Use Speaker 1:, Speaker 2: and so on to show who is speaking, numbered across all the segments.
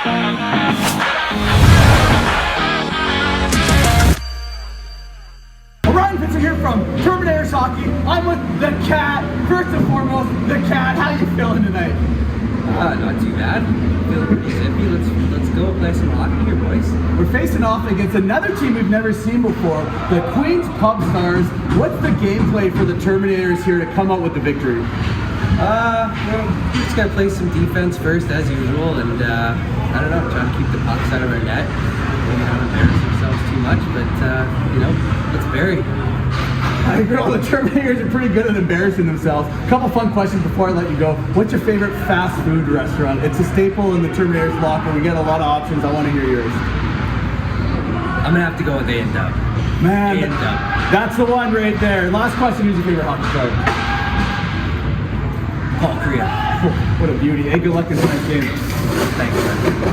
Speaker 1: Orion Vincent here from Terminatorshockey. I'm with the cat. First and foremost, the cat. How you feeling tonight?
Speaker 2: Not too bad. Feeling pretty zippy. Let's go play some hockey here, boys.
Speaker 1: We're facing off against another team we've never seen before, the Queens Pub Stars. What's the gameplay for the Terminators here to come out with the victory?
Speaker 2: Well, we just gotta play some defense first, as usual, and I don't know, try to keep the pucks out of our net. Maybe not embarrass ourselves too much, but let's bury.
Speaker 1: I agree. The Terminators are pretty good at embarrassing themselves. A couple fun questions before I let you go. What's your favorite fast food restaurant? It's a staple in the Terminators locker. We get a lot of options. I want to hear yours.
Speaker 2: I'm gonna have to go with A&W.
Speaker 1: Man,
Speaker 2: A&W.
Speaker 1: that's the one right there. Last question, who's your favorite hockey player?
Speaker 2: Paul Korea.
Speaker 1: What a beauty. Hey, good luck in tonight's game.
Speaker 2: Thanks, man.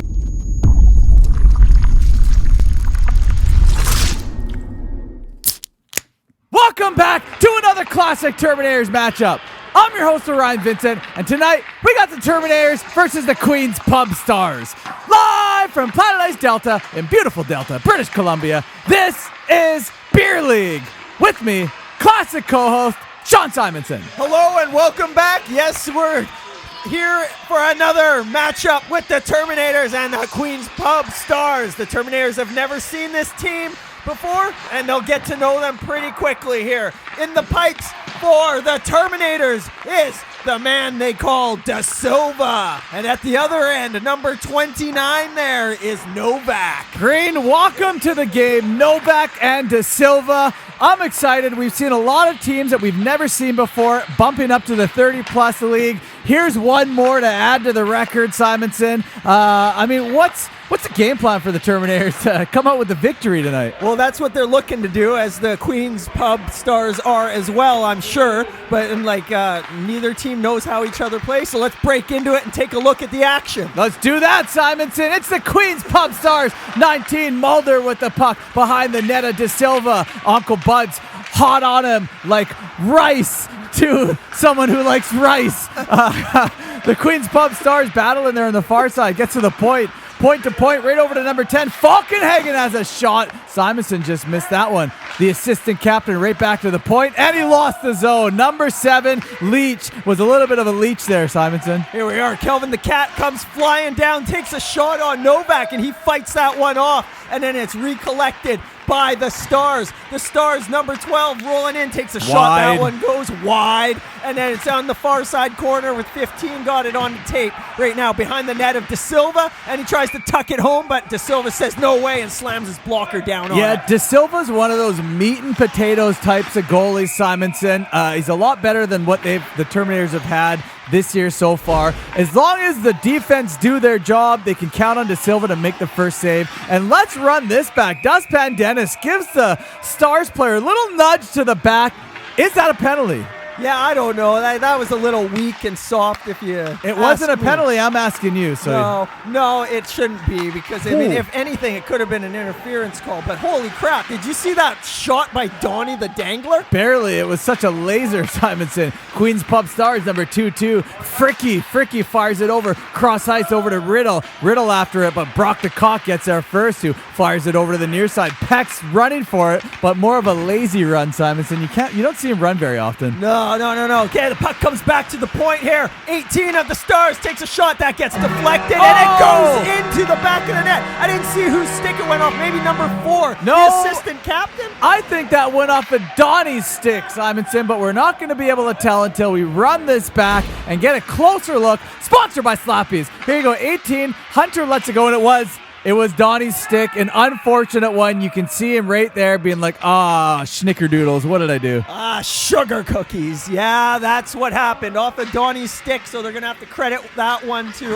Speaker 3: Welcome back to another classic Terminators matchup. I'm your host, Orion Vincent, and tonight we got the Terminators versus the Queens Pub Stars. Live from Planet Ice Delta in beautiful Delta, British Columbia, this is Beer League. With me, classic co-host, Sean Simonson.
Speaker 4: Hello and welcome back. Yes, we're here for another matchup with the Terminators and the Queens Pub Stars. The Terminators have never seen this team before, and they'll get to know them pretty quickly here. In the pipes for the Terminators is the man they call Da Silva. And at the other end, number 29 there is Novak.
Speaker 3: Green, welcome to the game, Novak and Da Silva. I'm excited. We've seen a lot of teams that we've never seen before bumping up to the 30-plus league. Here's one more to add to the record, Simonson. What's the game plan for the Terminators to come out with the victory tonight?
Speaker 4: Well, that's what they're looking to do, as the Queens Pub Stars are as well, I'm sure. But neither team knows how each other plays, so let's break into it and take a look at the action.
Speaker 3: Let's do that, Simonson. It's the Queens Pub Stars. 19, Mulder with the puck behind the net of Da Silva. Uncle Bud's hot on him like rice to someone who likes rice. The Queens Pub Stars battling there on the far side. Gets to the point. Point to point, right over to number 10. Falkenhagen has a shot. Simonson just missed that one. The assistant captain right back to the point, and he lost the zone. Number 7, Leach. Was a little bit of a leech there, Simonson.
Speaker 4: Here we are. Kelvin the Cat comes flying down, takes a shot on Novak, and he fights that one off. And then it's recollected by the Stars. The Stars, number 12, rolling in, takes a shot. That one goes wide. And then it's on the far side corner with 15. Got it on the tape right now behind the net of Da Silva. And he tries to tuck it home, but Da Silva says no way and slams his blocker down on it.
Speaker 3: Yeah, Da Silva's one of those meat and potatoes types of goalies, Simonson. He's a lot better than what the Terminators have had this year so far. As long as the defense do their job, they can count on Da Silva to make the first save. And let's run this back. Dustpan Dennis gives the Stars player a little nudge to the back. Is that a penalty?
Speaker 4: Yeah, I don't know. That was a little weak and soft if you
Speaker 3: It wasn't a penalty, I'm asking you. So
Speaker 4: No, it shouldn't be, because, I mean, if anything, it could have been an interference call. But holy crap, did you see that shot by Donnie the Dangler?
Speaker 3: Barely. It was such a laser, Simonson. Queens Pub Stars, number 2-2. Fricky fires it over. Cross ice over to Riddle. Riddle after it, but Brock the Cock gets there first, who fires it over to the near side. Peck's running for it, but more of a lazy run, Simonson. You don't see him run very often.
Speaker 4: No. Okay, the puck comes back to the point here. 18 of the Stars takes a shot that gets deflected, and it goes into the back of the net. I didn't see whose stick it went off. Maybe number 4, the assistant captain?
Speaker 3: I think that went off of Donnie's stick, Simonson, but we're not going to be able to tell until we run this back and get a closer look. Sponsored by Slappies. Here you go, 18. Hunter lets it go, and it was Donnie's stick, an unfortunate one. You can see him right there being like, schnickerdoodles, what did I do?
Speaker 4: Sugar cookies. Yeah, that's what happened. Off of Donnie's stick, so they're going to have to credit that one to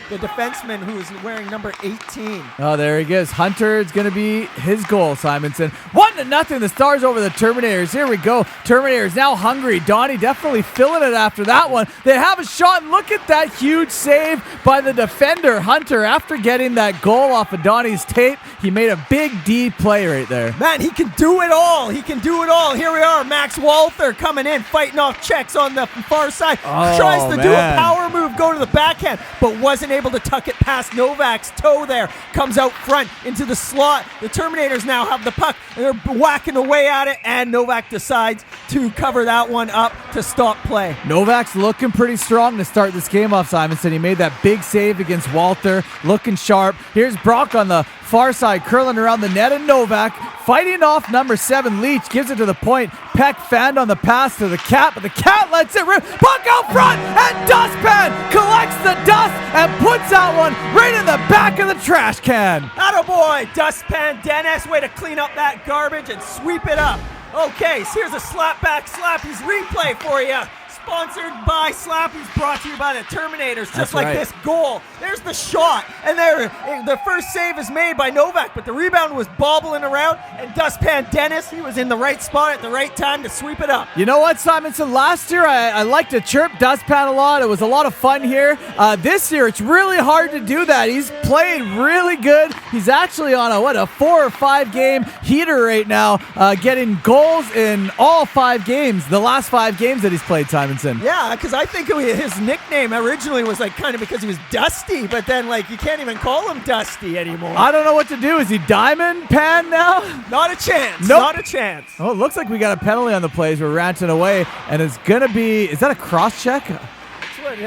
Speaker 4: the defenseman who's wearing number 18.
Speaker 3: Oh, there he goes. Hunter is going to be his goal, Simonson. 1-0, the Stars over the Terminators. Here we go. Terminators now hungry. Donnie definitely filling it after that one. They have a shot, and look at that huge save by the defender, Hunter. After getting that goal off of Donnie's tape, he made a big D play right there.
Speaker 4: Man, he can do it all. Here we are. Max Walther coming in, fighting off checks on the far side. Tries to do a power move of go to the backhand, but wasn't able to tuck it past Novak's toe there. Comes out front into the slot. The Terminators now have the puck. They're whacking away at it, and Novak decides to cover that one up to stop play.
Speaker 3: Novak's looking pretty strong to start this game off, Simonson. He made that big save against Walter, looking sharp. Here's Brock on the far side, curling around the net, and Novak fighting off number 7, Leach, gives it to the point. Peck fanned on the pass to the Cat, but the Cat lets it rip. Puck out front, and Dustpan collects the dust and puts that one right in the back of the trash can.
Speaker 4: Attaboy, Dustpan Dennis, way to clean up that garbage and sweep it up. Okay, so here's a slapback Slappy's replay for you. Sponsored by Slappy's, brought to you by the Terminators. Just
Speaker 3: That's
Speaker 4: like
Speaker 3: right.
Speaker 4: this goal. There's the shot, and there the first save is made by Novak, but the rebound was bobbling around, and Dustpan Dennis, he was in the right spot at the right time to sweep it up.
Speaker 3: You know what, Simonson? Last year, I liked to chirp Dustpan a lot. It was a lot of fun here. This year, it's really hard to do that. He's played really good. He's actually on a 4 or 5 game heater right now, getting goals in all 5 games, the last 5 games that he's played, Simonson.
Speaker 4: Yeah, because I think his nickname originally was like kind of because he was Dusty, but then like you can't even call him Dusty anymore.
Speaker 3: I don't know what to do. Is he Diamond Pan now?
Speaker 4: Not a chance.
Speaker 3: Nope.
Speaker 4: Not a chance.
Speaker 3: Oh, it looks like we got a penalty on the plays. We're ranting away, and it's gonna be. Is that a cross check?
Speaker 4: That's what,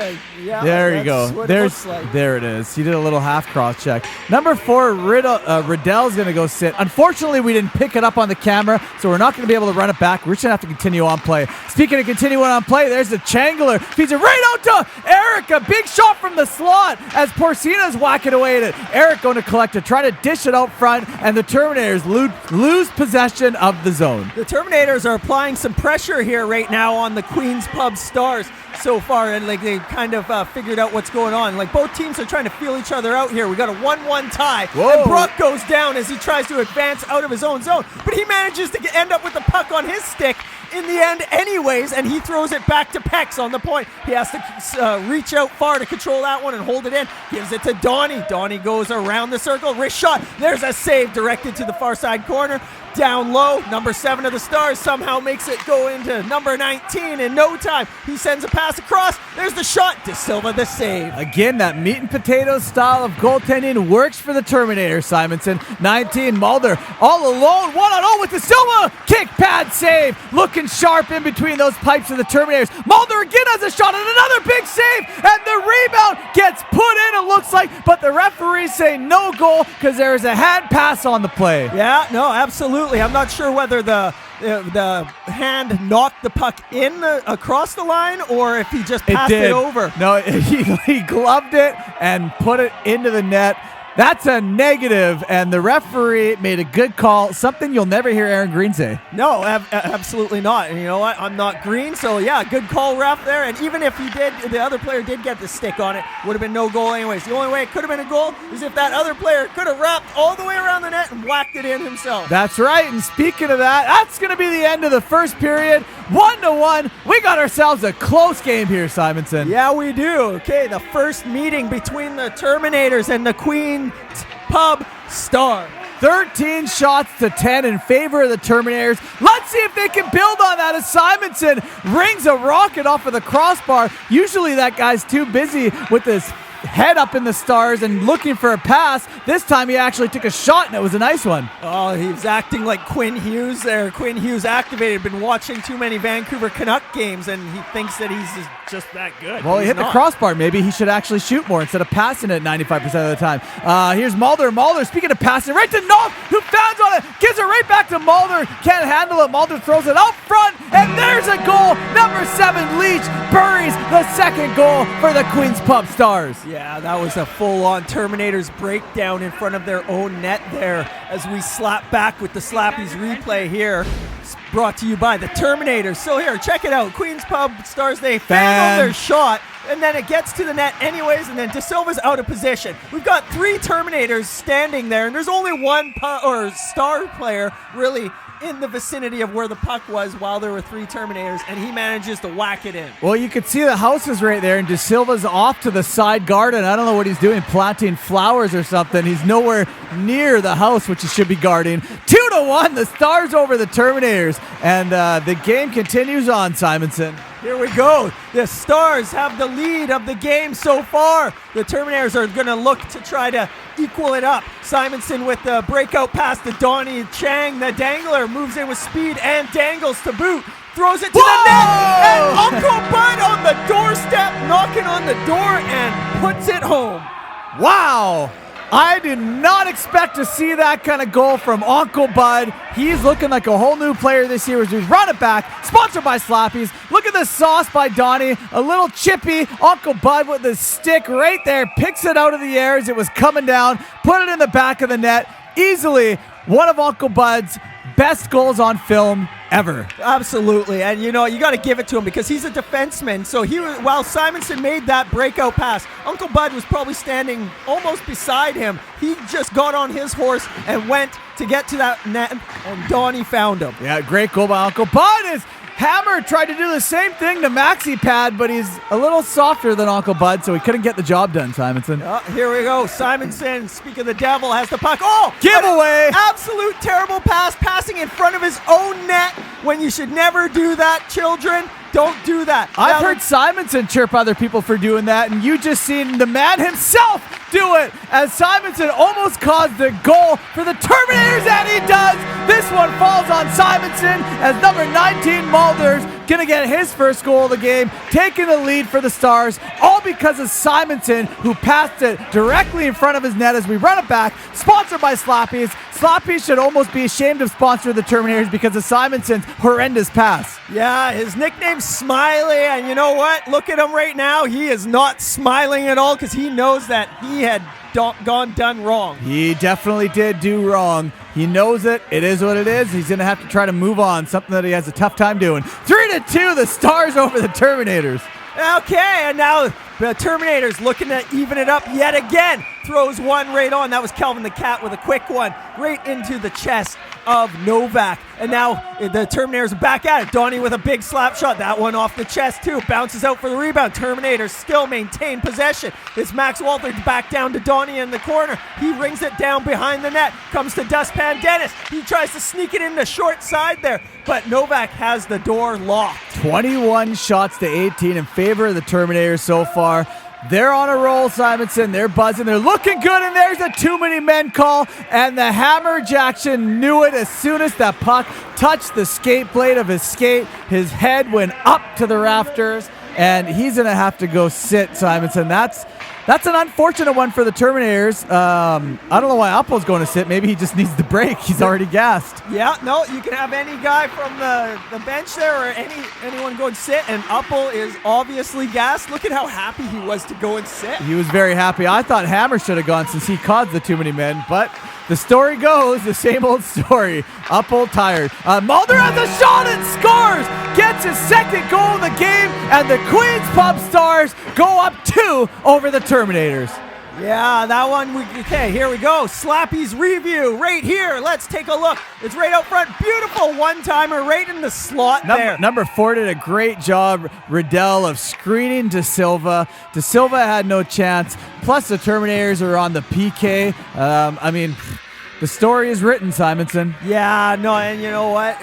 Speaker 4: yeah,
Speaker 3: There you
Speaker 4: that's
Speaker 3: go.
Speaker 4: what it looks like.
Speaker 3: There it is. He did a little half cross check. Number 4, Riddell's going to go sit. Unfortunately, we didn't pick it up on the camera, so we're not going to be able to run it back. We're just going to have to continue on play. Speaking of continuing on play, there's the Changler. Feeds it right out to Eric. A big shot from the slot as Porcina's whacking away at it. Eric going to collect it, trying to dish it out front, and the Terminators lose possession of the zone.
Speaker 4: The Terminators are applying some pressure here right now on the Queen's Pub Stars so far, and like they kind of figured out what's going on. Like both teams are trying to feel each other out here. We got a 1-1 tie.
Speaker 3: Whoa.
Speaker 4: And Brock goes down as he tries to advance out of his own zone, but he manages to end up with the puck on his stick in the end anyways, and he throws it back to Pex on the point. He has to reach out far to control that one and hold it in. Gives it to Donnie. Donnie goes around the circle. Wrist shot. There's a save directed to the far side corner. Down low, number 7 of the Stars somehow makes it go into number 19 in no time. He sends a pass across. There's the shot. De Silva the save.
Speaker 3: Again, that meat and potatoes style of goaltending works for the Terminator, Simonson. 19, Mulder all alone, 1-on-0 with De Silva. Kick pad save. Looking sharp in between those pipes of the Terminators. Mulder again has a shot and another big save. And the rebound gets put in, it looks like, but the referees say no goal because there is a hand pass on the play.
Speaker 4: Yeah, no, absolutely. I'm not sure whether the hand knocked the puck in across the line or if he just passed it over.
Speaker 3: No, he gloved it and put it into the net. That's a negative, and the referee made a good call, something you'll never hear Aaron Green say.
Speaker 4: No, absolutely not. And you know what? I'm not Green, so yeah, good call, ref there. And even if the other player did get the stick on it, would have been no goal anyways. The only way it could have been a goal is if that other player could have wrapped all the way around the net and whacked it in himself.
Speaker 3: That's right, and speaking of that, that's going to be the end of the first period. 1-1. We got ourselves a close game here, Simonson.
Speaker 4: Yeah, we do. Okay, the first meeting between the Terminators and the Queen's Pub Star.
Speaker 3: 13 shots to 10 in favor of the Terminators. Let's see if they can build on that as Simonson rings a rocket off of the crossbar. Usually that guy's too busy with his head up in the stars and looking for a pass. This time he actually took a shot, and it was a nice one.
Speaker 4: Oh, he was acting like Quinn Hughes there. Quinn Hughes activated, been watching too many Vancouver Canuck games, and he thinks that he's just that good.
Speaker 3: Well, he hit the crossbar. Maybe he should actually shoot more instead of passing it 95% of the time. Here's Mulder. Mulder, speaking of passing, right to Knopf, who fouls on it, gives it right back to Mulder. Can't handle it. Mulder throws it out front, and there's a goal. Number 7, Leach, buries the second goal for the Queen's Pub Stars.
Speaker 4: Yeah, that was a full-on Terminators breakdown in front of their own net there as we slap back with the Slappy's replay here. It's brought to you by the Terminators. So here, check it out. Queen's Pub Stars, they fan on their shot, and then it gets to the net anyways, and then De Silva's out of position. We've got 3 Terminators standing there, and there's only one star player really in the vicinity of where the puck was while there were 3 Terminators, and he manages to whack it in.
Speaker 3: Well, you can see the houses right there, and De Silva's off to the side garden. I don't know what he's doing, planting flowers or something. He's nowhere near the house, which he should be guarding. 2-1, the Stars over the Terminators, and the game continues on, Simonson.
Speaker 4: Here we go. The Stars have the lead of the game so far. The Terminators are going to look to try to equal it up. Simonson with the breakout pass to Donnie Chang. The dangler moves in with speed and dangles to boot. Throws it to the net. And Uncle Bud on the doorstep, knocking on the door and puts it home.
Speaker 3: Wow! I did not expect to see that kind of goal from Uncle Bud. He's looking like a whole new player this year as we run it back. Sponsored by Slappies. Look at the sauce by Donnie. A little chippy. Uncle Bud with the stick right there. Picks it out of the air as it was coming down. Put it in the back of the net. Easily one of Uncle Bud's best goals on film ever.
Speaker 4: Absolutely. And you got to give it to him because he's a defenseman. So while Simonson made that breakout pass, Uncle Bud was probably standing almost beside him. He just got on his horse and went to get to that net, and Donnie found him.
Speaker 3: Yeah, great goal by Uncle Bud. His Hammer tried to do the same thing to Maxi Pad, but he's a little softer than Uncle Bud, so he couldn't get the job done, Simonson.
Speaker 4: Here we go. Simonson, speak of the devil, has the puck. Oh!
Speaker 3: Giveaway!
Speaker 4: Absolute terrible pass, passing in front of his own net when you should never do that, children. Don't do that.
Speaker 3: I've heard Simonson chirp other people for doing that, and you just seen the man himself do it as Simonson almost caused the goal for the Terminators, and he does. This one falls on Simonson as number 19 Mulder's going to get his first goal of the game, taking the lead for the Stars, all because of Simonson, who passed it directly in front of his net as we run it back. Sponsored by Slappies. Slappies should almost be ashamed of sponsoring the Terminators because of Simonson's horrendous pass.
Speaker 4: Yeah, his nickname's Smiley, and you know what? Look at him right now. He is not smiling at all because he knows that he had done wrong.
Speaker 3: He definitely did do wrong. He knows it. It is what it is. He's going to have to try to move on, something that he has a tough time doing. 3-2, the Stars over the Terminators.
Speaker 4: Okay, and now the Terminators looking to even it up yet again. Throws one right on. That was Kelvin the Cat with a quick one right into the chest of Novak. And now the Terminators are back at it. Donnie with a big slap shot. That one off the chest too. Bounces out for the rebound. Terminators still maintain possession. It's Max Walter back down to Donnie in the corner. He rings it down behind the net. Comes to Dustpan Dennis. He tries to sneak it in the short side there, but Novak has the door locked.
Speaker 3: 21 shots to 18 in favor of the Terminators so far. They're on a roll, Simonson. They're buzzing. They're looking good, and there's a too many men call, and the Hammer Jackson knew it as soon as that puck touched the skate blade of his skate. His head went up to the rafters, and he's going to have to go sit, Simonson. That's an unfortunate one for the Terminators. I don't know why Apple's going to sit. Maybe he just needs the break. He's already gassed.
Speaker 4: Yeah, no, you can have any guy from the bench there or anyone go and sit, and Apple is obviously gassed. Look at how happy he was to go and sit.
Speaker 3: He was very happy. I thought Hammer should have gone since he caused the too many men, but the story goes, the same old story. Apple tired. Mulder has a shot and scores! Gets his second goal of the game, and the Queens Pub Stars go up 2 over the Terminators.
Speaker 4: Yeah, that one, okay, here we go. Slappy's review right here. Let's take a look. It's right out front. Beautiful one-timer right in the slot there.
Speaker 3: Number 4 did a great job, Riddell, of screening De Silva. De Silva had no chance. Plus, the Terminators are on the PK. The story is written, Simonson.
Speaker 4: Yeah, no, and you know what?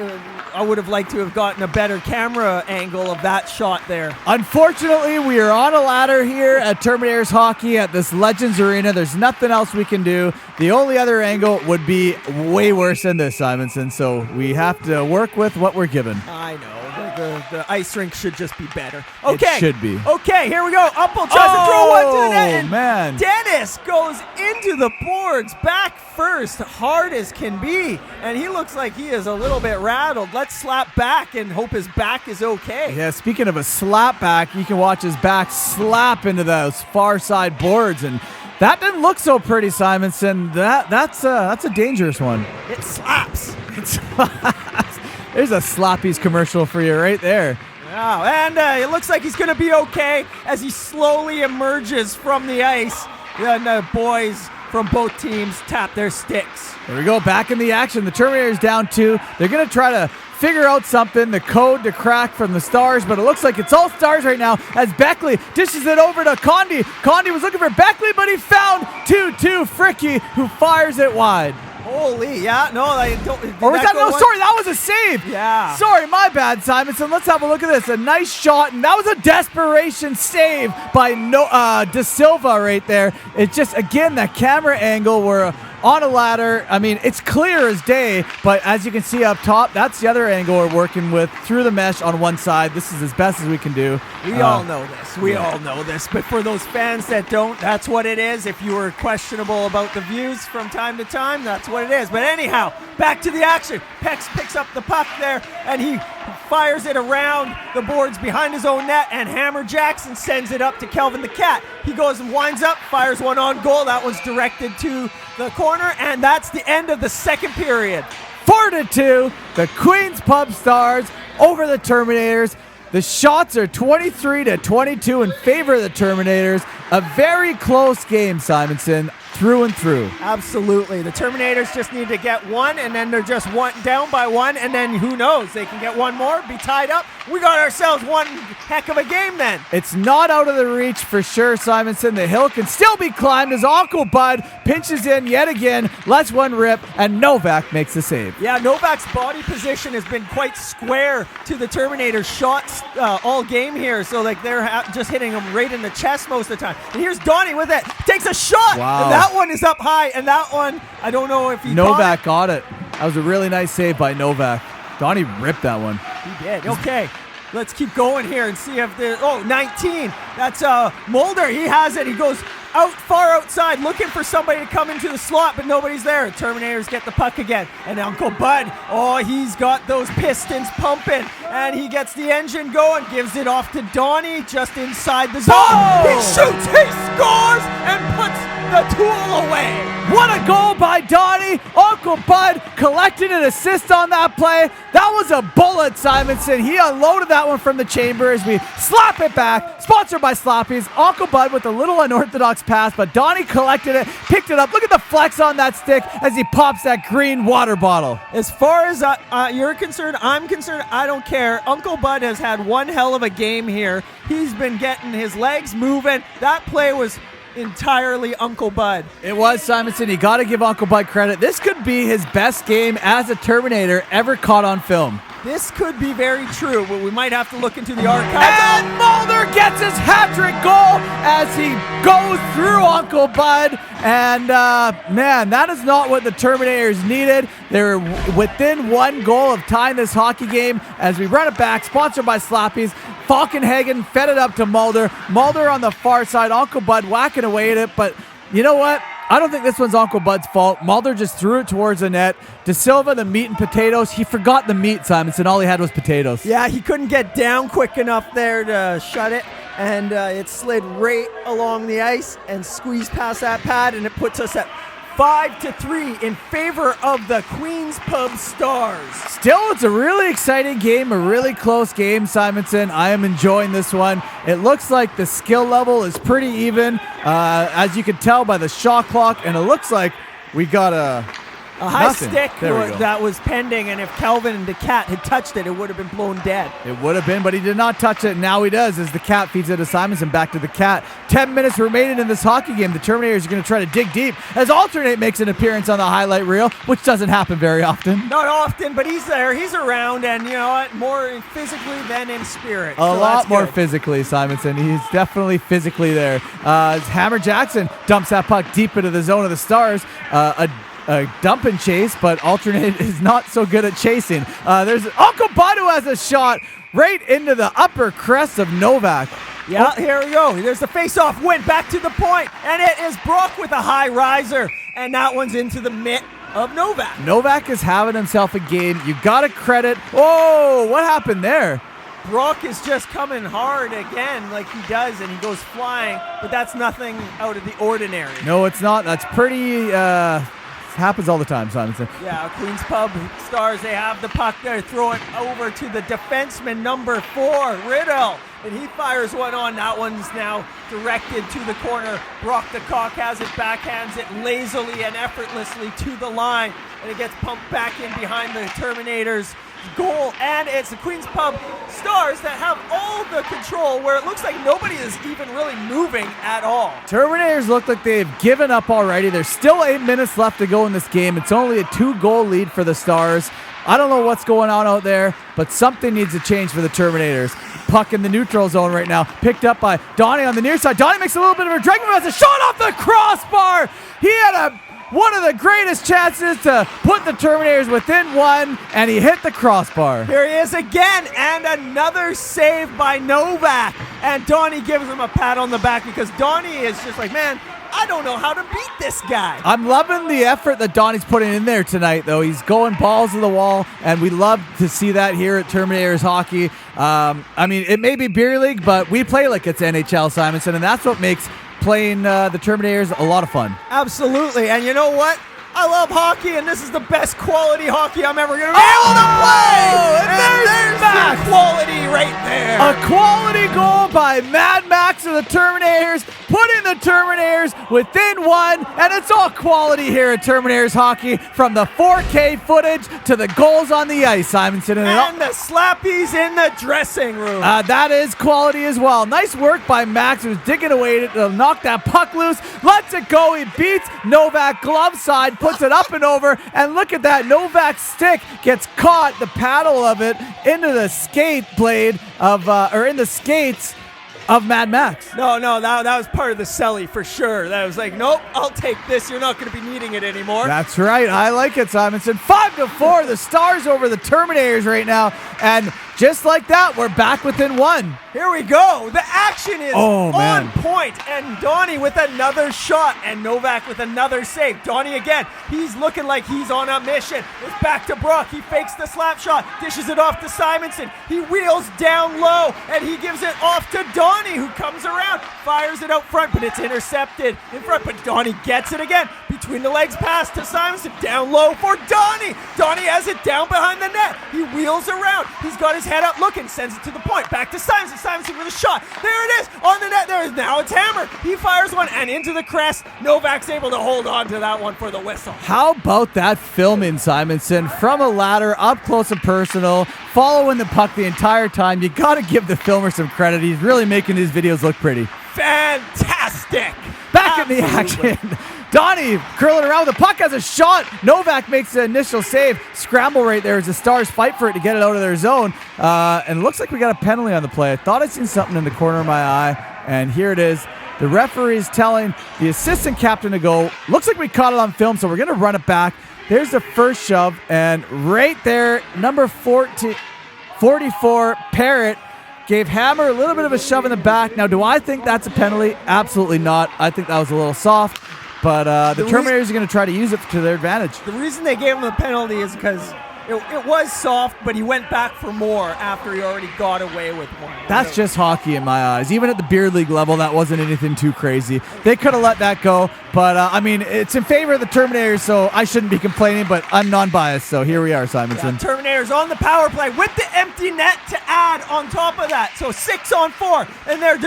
Speaker 4: I would have liked to have gotten a better camera angle of that shot there.
Speaker 3: Unfortunately, we are on a ladder here at Terminators Hockey at this Legends Arena. There's nothing else we can do. The only other angle would be way worse than this, Simonson, so we have to work with what we're given.
Speaker 4: I know. The ice rink should just be better. Okay.
Speaker 3: It should be.
Speaker 4: Okay, here we go. Uppel tries to throw one to the net. And
Speaker 3: man.
Speaker 4: Dennis goes into the boards back first, hard as can be. And he looks like he is a little bit rattled. Let's slap back and hope his back is okay.
Speaker 3: Yeah, speaking of a slap back, you can watch his back slap into those far side boards. And that didn't look so pretty, Simonson. That's a dangerous one.
Speaker 4: It slaps.
Speaker 3: It slaps. There's a Slappies commercial for you right there.
Speaker 4: Wow, and it looks like he's going to be okay as he slowly emerges from the ice. And the boys from both teams tap their sticks.
Speaker 3: There we go, back in the action. The Terminators down 2. They're going to try to figure out something, the code to crack from the Stars, but it looks like it's all Stars right now as Beckley dishes it over to Condi. Condi was looking for Beckley, but he found 2-2 Fricky, who fires it wide.
Speaker 4: Holy, yeah, no, I don't.
Speaker 3: Or was that? No, sorry, that was a save.
Speaker 4: Yeah.
Speaker 3: Sorry, my bad, Simonson. Let's have a look at this. A nice shot, and that was a desperation save by De Silva right there. It's just, again, that camera angle where on a ladder, I mean, it's clear as day, but as you can see up top, that's the other angle we're working with through the mesh on one side. This is as best as we can do.
Speaker 4: We all know this. We all know this. But for those fans that don't, that's what it is. If you were questionable about the views from time to time, that's what it is. But anyhow, back to the action. Pex picks up the puck there, and he fires it around the boards behind his own net, and Hammer Jackson sends it up to Kelvin the Cat. He goes and winds up, fires one on goal. That one's directed to the corner, and that's the end of the second period.
Speaker 3: 4-2, the Queens Pub Stars over the Terminators. The shots are 23-22 in favor of the Terminators. A very close game, Simonson, through and through.
Speaker 4: Absolutely. The Terminators just need to get one, and then they're just down by one, and then who knows? They can get one more, be tied up. We got ourselves one heck of a game then.
Speaker 3: It's not out of the reach for sure, Simonson. The hill can still be climbed as Uncle Bud pinches in yet again, lets one rip, and Novak makes the save.
Speaker 4: Yeah, Novak's body position has been quite square to the Terminators' shots all game here. So like they're just hitting him right in the chest most of the time. And here's Donnie with it. Takes a shot.
Speaker 3: Wow.
Speaker 4: And that one is up high. And that one, I don't know if he
Speaker 3: Novak got it. That was a really nice save by Novak. Donnie ripped that one.
Speaker 4: He did. Okay. Let's keep going here and see if the 19. That's Mulder. He has it. He goes far outside looking for somebody to come into the slot, but nobody's there. Terminators get the puck again. And Uncle Bud, he's got those pistons pumping, and he gets the engine going, gives it off to Donnie just inside the zone. He shoots, he scores, and puts the tool away.
Speaker 3: What a goal by Donnie. Uncle Bud collected an assist on that play. That was a bullet, Simonson. He unloaded that one from the chamber as we slap it back. Sponsored by Sloppies. Uncle Bud with a little unorthodox pass, but Donnie collected it, picked it up. Look at the flex on that stick as he pops that green water bottle.
Speaker 4: As far as you're concerned, I'm concerned, I don't care. Uncle Bud has had one hell of a game here. He's been getting his legs moving. That play was entirely Uncle Bud.
Speaker 3: It was, Simonson. You got to give Uncle Bud credit. This could be his best game as a Terminator ever caught on film.
Speaker 4: This could be very true, but we might have to look into the archives.
Speaker 3: And Mulder gets his hat-trick goal as he goes through Uncle Bud. And, man, that is not what the Terminators needed. They're within one goal of tying this hockey game as we run it back. Sponsored by Slappies. Falkenhagen fed it up to Mulder. Mulder on the far side. Uncle Bud whacking away at it. But you know what? I don't think this one's Uncle Bud's fault. Mulder just threw it towards the net. De Silva, the meat and potatoes. He forgot the meat, Simonson. All he had was potatoes.
Speaker 4: Yeah, he couldn't get down quick enough there to shut it. And it slid right along the ice and squeezed past that pad. And it puts us at 5-3 in favor of the Queens Pub Stars.
Speaker 3: Still, it's a really exciting game, a really close game, Simonson. I am enjoying this one. It looks like the skill level is pretty even, as you can tell by the shot clock, and it looks like we got a
Speaker 4: high stick that was pending, and if Kelvin and the Cat had touched it, it would have been blown dead.
Speaker 3: It would have been, but he did not touch it. Now he does as the Cat feeds it to Simonson. Back to the Cat. 10 minutes remaining in this hockey game. The Terminators are going to try to dig deep as Alternate makes an appearance on the highlight reel, which doesn't happen very often.
Speaker 4: Not often, but he's there. He's around, and you know what? More physically than in spirit.
Speaker 3: A lot more physically, Simonson. He's definitely physically there. Hammer Jackson dumps that puck deep into the zone of the Stars. A dump and chase, but Alternate is not so good at chasing. There's Uncle Bud who has a shot right into the upper crest of Novak.
Speaker 4: Yeah, here we go. There's the face-off win back to the point, and it is Brock with a high riser, and that one's into the mitt of Novak.
Speaker 3: Novak is having himself a game. You got to credit. Oh, what happened there?
Speaker 4: Brock is just coming hard again like he does, and he goes flying, but that's nothing out of the ordinary.
Speaker 3: No, it's not. That's pretty... happens all the time, Simonson.
Speaker 4: Yeah, Queens Pub Stars, they have the puck there. Throw it over to the defenseman, number 4, Riddle. And he fires one on. That one's now directed to the corner. Brock the Cock has it, backhands it lazily and effortlessly to the line. And it gets pumped back in behind the Terminators goal, and it's the Queen's Pub Stars that have all the control where it looks like nobody is even really moving at all.
Speaker 3: Terminators look like they've given up already. There's still 8 minutes left to go in this game. It's only a 2-goal lead for the Stars. I don't know what's going on out there, but something needs to change for the Terminators. Puck in the neutral zone right now, picked up by Donnie on the near side. Donnie makes a little bit of a drag move, has a shot off the crossbar. He had one of the greatest chances to put the Terminators within one, and he hit the crossbar.
Speaker 4: Here he is again, and another save by Novak. And Donnie gives him a pat on the back because Donnie is just like, man, I don't know how to beat this guy.
Speaker 3: I'm loving the effort that Donnie's putting in there tonight, though. He's going balls to the wall, and we love to see that here at Terminators Hockey. I mean, it may be beer league, but we play like it's NHL, Simonson, and that's what makes playing the Terminators a lot of fun.
Speaker 4: Absolutely, and you know what? I love hockey, and this is the best quality hockey I'm ever going to be able to play.
Speaker 3: And there's Max.
Speaker 4: The quality right there.
Speaker 3: A quality goal by Mad Max of the Terminators, putting the Terminators within one, and it's all quality here at Terminators Hockey, from the 4K footage to the goals on the ice, Simonson.
Speaker 4: And the slappies in the dressing room.
Speaker 3: That is quality as well. Nice work by Max, who's digging away to knock that puck loose, lets it go, he beats Novak glove side, puts it up and over, and look at that. Novak's stick gets caught, the paddle of it, into the skate blade of, or in the skates of Mad Max.
Speaker 4: No, that was part of the celly for sure. That was like, nope, I'll take this. You're not going to be needing it anymore.
Speaker 3: That's right. I like it, Simonson. 5-4, the Stars over the Terminators right now, and just like that, we're back within one.
Speaker 4: Here we go. The action is
Speaker 3: man.
Speaker 4: on point, and Donnie with another shot, and Novak with another save. Donnie again, he's looking like he's on a mission. It's back to Brock. He fakes the slap shot, dishes it off to Simonson. He wheels down low, and he gives it off to Donnie, who comes around, fires it out front, but it's intercepted in front. But Donnie gets it again. Between the legs pass to Simonson, down low for Donnie. Donnie has it down behind the net. He wheels around. He's got his head up looking, sends it to the point. Back to Simonson. Simonson with a shot. There it is on the net. There is now it's Hammer. He fires one and into the crest. Novak's able to hold on to that one for the whistle.
Speaker 3: How about that filming, Simonson? From a ladder, up close and personal, following the puck the entire time. You got to give the filmer some credit. He's really making his videos look pretty.
Speaker 4: Fantastic.
Speaker 3: Back in the action. Donnie curling around. The puck has a shot. Novak makes the initial save. Scramble right there as the Stars fight for it to get it out of their zone. And it looks like we got a penalty on the play. I thought I'd seen something in the corner of my eye. And here it is. The referee's telling the assistant captain to go. Looks like we caught it on film, so we're going to run it back. There's the first shove. And right there, number 44, Parrott, gave Hammer a little bit of a shove in the back. Now, do I think that's a penalty? Absolutely not. I think that was a little soft. But the Terminators are going to try to use it to their advantage.
Speaker 4: The reason they gave him the penalty is because it was soft, but he went back for more after he already got away with one.
Speaker 3: That's just hockey in my eyes. Even at the beer league level, that wasn't anything too crazy. They could have let that go. But, I mean, it's in favor of the Terminators, so I shouldn't be complaining, but I'm non-biased, so here we are, Simonson.
Speaker 4: Yeah, Terminators on the power play with the empty net to add on top of that. So 6-on-4, and they're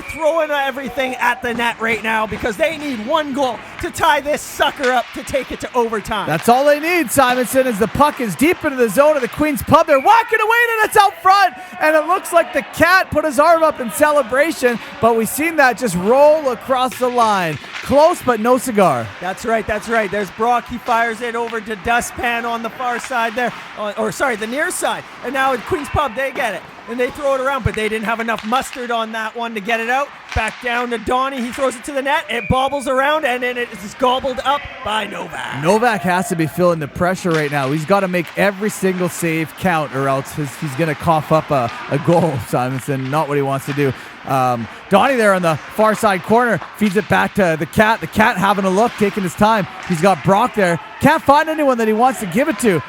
Speaker 4: throwing everything at the net right now because they need one goal to tie this sucker up to take it to overtime.
Speaker 3: That's all they need, Simonson, as the puck is deep into the zone of the Queen's Pub. They're walking away, and it's out front, and it looks like the Cat put his arm up in celebration, but we've seen that just roll across the line. Close, but no cigar.
Speaker 4: That's right. There's Brock. He fires it over to Dustpan on the far side there. The near side. And now at Queen's Pub, they get it. And they throw it around, but they didn't have enough mustard on that one to get it out. Back down to Donnie. He throws it to the net. It bobbles around, and then it is gobbled up by Novak.
Speaker 3: Novak has to be feeling the pressure right now. He's got to make every single save count, or else he's going to cough up a goal, Simonson. Not what he wants to do. Donnie there on the far side corner feeds it back to the Cat. The Cat having a look, taking his time. He's got Brock there. Can't find anyone that he wants to give it to.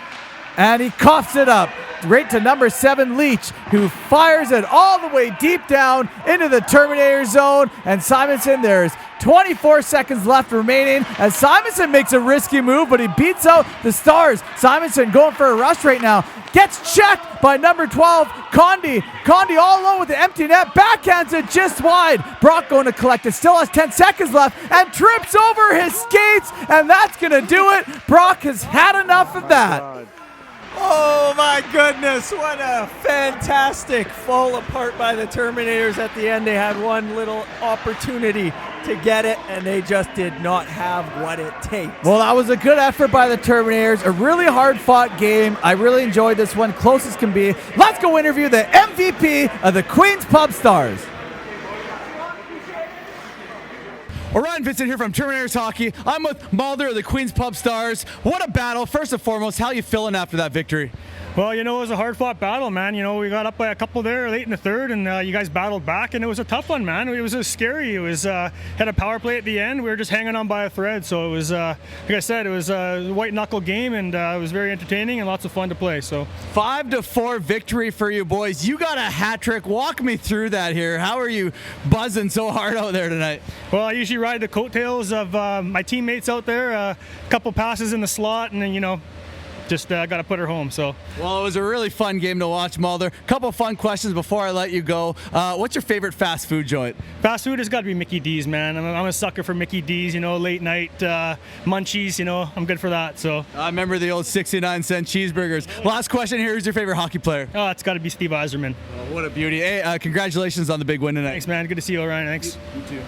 Speaker 3: And he coughs it up right to number 7, Leach, who fires it all the way deep down into the Terminator zone. And Simonson, there's 24 seconds left remaining as Simonson makes a risky move, but he beats out the Stars. Simonson going for a rush right now. Gets checked by number 12, Condi. Condi all alone with the empty net. Backhands it just wide. Brock going to collect it. Still has 10 seconds left and trips over his skates. And that's going to do it. Brock has had enough of that.
Speaker 4: Oh my goodness, what a fantastic fall apart by the Terminators at the end. They had one little opportunity to get it, and they just did not have what it takes.
Speaker 3: Well, that was a good effort by the Terminators. A really hard-fought game. I really enjoyed this one, close as can be. Let's go interview the MVP of the Queens Pub Stars. Orion Vincent here from Terminators Hockey. I'm with Mulder of the Queens Pub Stars. What a battle. First and foremost, how you feeling after that victory?
Speaker 5: Well, it was a hard-fought battle, man. We got up by a couple there late in the third, and you guys battled back, and it was a tough one, man. It was scary. It was had a power play at the end. We were just hanging on by a thread, so it was, like I said, it was a white-knuckle game, and it was very entertaining and lots of fun to play. So
Speaker 3: 5-4 victory for you boys. You got a hat trick. Walk me through that here. How are you buzzing so hard out there tonight?
Speaker 5: Well, I usually ride the coattails of my teammates out there. A couple passes in the slot, and then, just got to put her home. So,
Speaker 3: well, it was a really fun game to watch, Mulder. Couple fun questions before I let you go. What's your favorite fast food joint?
Speaker 5: Fast food has got to be Mickey D's, man. I'm a sucker for Mickey D's. Late night munchies. I'm good for that. So
Speaker 3: I remember the old 69-cent cheeseburgers. Last question here: who's your favorite hockey player?
Speaker 5: Oh, it's got to be Steve Yzerman.
Speaker 3: Oh, what a beauty! Hey, congratulations on the big win tonight.
Speaker 5: Thanks, man. Good to see you, Orion. Thanks.
Speaker 3: You too.